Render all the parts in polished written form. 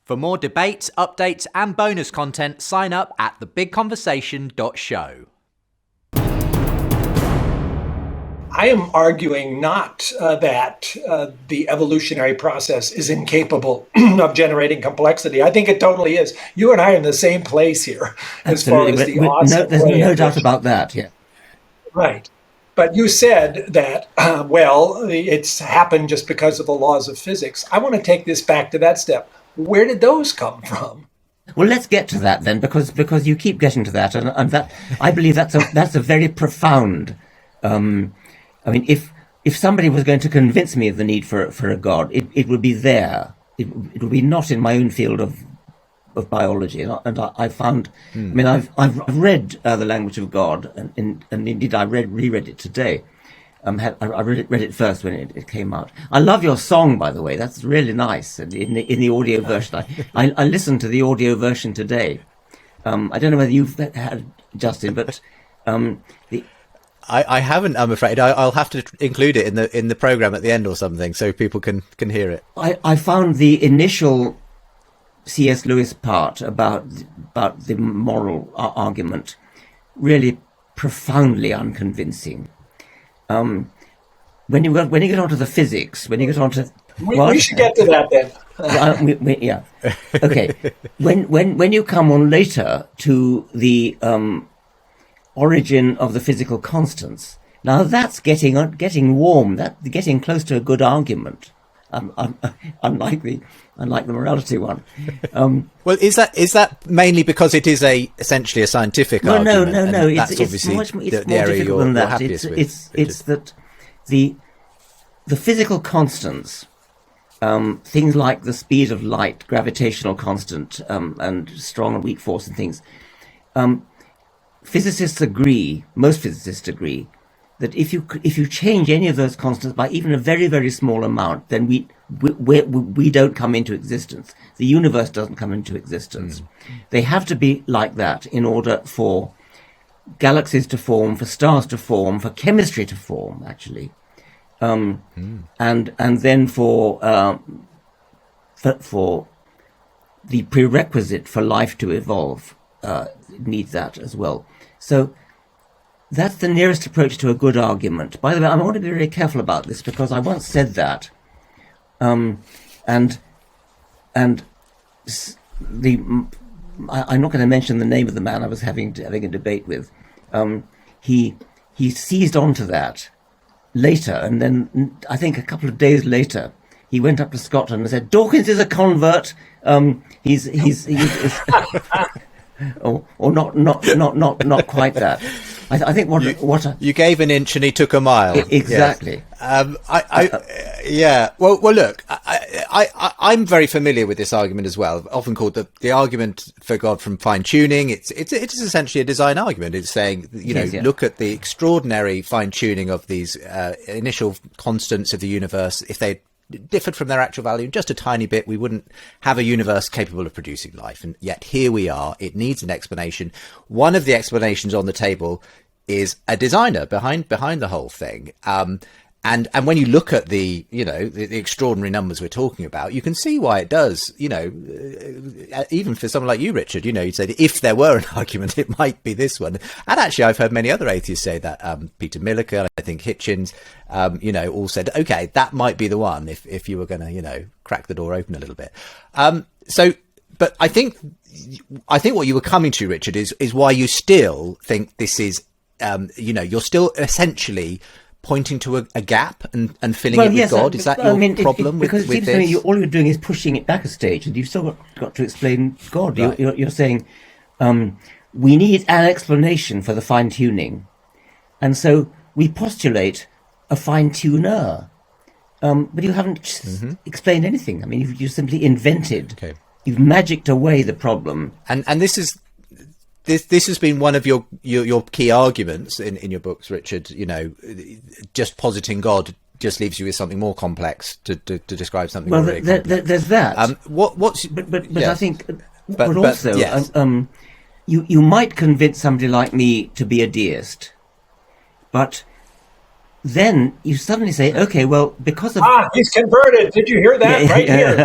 For more debates, updates, and bonus content, sign up at thebigconversation.show. I am arguing not that the evolutionary process is incapable of generating complexity. I think it totally is. You and I are in the same place here. Absolutely. As far as the awesome there's no doubt about that. Yeah. Right. But you said that, it's happened just because of the laws of physics. I want to take this back to that step. Where did those come from? Well, let's get to that then, because you keep getting to that, and that I believe that's a very profound. If somebody was going to convince me of the need for a God, it would be there. It would be not in my own field of biology. And I found, I've read The Language of God, and indeed I reread it today. I read it first when it came out. I love your song, by the way. That's really nice. In the audio version, I listened to the audio version today. I don't know whether you've had, Justin, but I haven't, I'm afraid. I'll have to include it in the program at the end or something so people can hear it. I found the initial C.S. Lewis part about the moral argument really profoundly unconvincing. When you get onto the physics, when you get onto we should get to that then. Yeah. Okay. When you come on later to the origin of the physical constants, now that's getting warm. That's getting close to a good argument. Unlike the morality one. Well, is that mainly because it is essentially a scientific argument? No. That's it's obviously much more the area difficult than that. happiest with. It's that the physical constants, things like the speed of light, gravitational constant, and strong and weak force and things. Most physicists agree, that if you change any of those constants by even a very, very small amount, then we don't come into existence. The universe doesn't come into existence. They have to be like that in order for galaxies to form, for stars to form, for chemistry to form, actually, and then for the prerequisite for life to evolve needs that as well. So that's the nearest approach to a good argument. By the way, I want to be very careful about this, because I once said that, I'm not going to mention the name of the man I was having a debate with. He seized onto that later, and then I think a couple of days later, he went up to Scotland and said, "Dawkins is a convert. He's or not quite that." I think what you gave an inch and he took a mile. Exactly. Yes. Well, look, I'm very familiar with this argument as well. Often called the argument for God from fine tuning. It is essentially a design argument. It's saying, look at the extraordinary fine tuning of these initial constants of the universe. If they differed from their actual value just a tiny bit, we wouldn't have a universe capable of producing life. And yet here we are. It needs an explanation. One of the explanations on the table is a designer behind the whole thing. And when you look at the extraordinary numbers we're talking about, you can see why it does, even for someone like you, Richard, you'd say that if there were an argument, it might be this one. And actually, I've heard many other atheists say that, Peter Millikan, I think Hitchens, all said, okay, that might be the one if you were going to, crack the door open a little bit. But I think what you were coming to, Richard, is why you still think this is, you're still essentially pointing to a gap and filling it with God. Is that your problem with this? Because it seems to me all you're doing is pushing it back a stage, and you've still got to explain God. Right. You're saying we need an explanation for the fine-tuning, and so we postulate a fine-tuner, but you haven't explained anything. I mean, you simply invented. Okay. You've magicked away the problem, and this is. This has been one of your key arguments in your books, Richard. Just positing God just leaves you with something more complex to describe something. Well, more there's that. But yes. I think, but also, yes. You might convince somebody like me to be a deist, but then you suddenly say, okay, well, because of he's converted. Did you hear that here?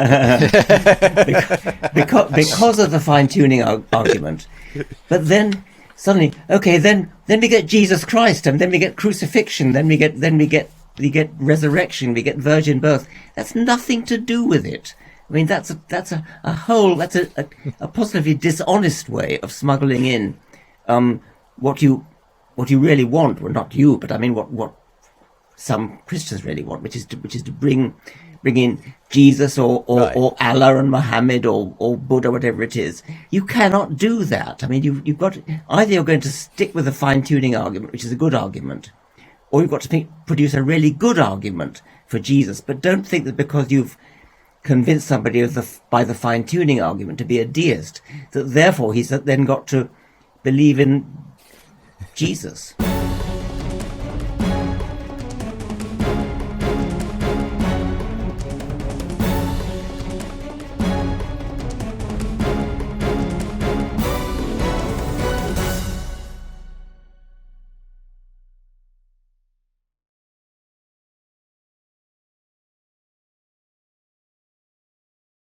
because of the fine-tuning argument. But then suddenly, okay, then we get Jesus Christ, and then we get crucifixion, then we get resurrection, we get virgin birth. That's nothing to do with it. I mean, that's a positively dishonest way of smuggling in what you really want. Well, not you, but I mean what some Christians really want, which is to bring in Jesus or Allah and Muhammad or Buddha, whatever it is. You cannot do that. I mean, you've got either you're going to stick with a fine-tuning argument, which is a good argument, or you've got to produce a really good argument for Jesus. But don't think that because you've convinced somebody by the fine-tuning argument to be a deist, that therefore he's then got to believe in Jesus.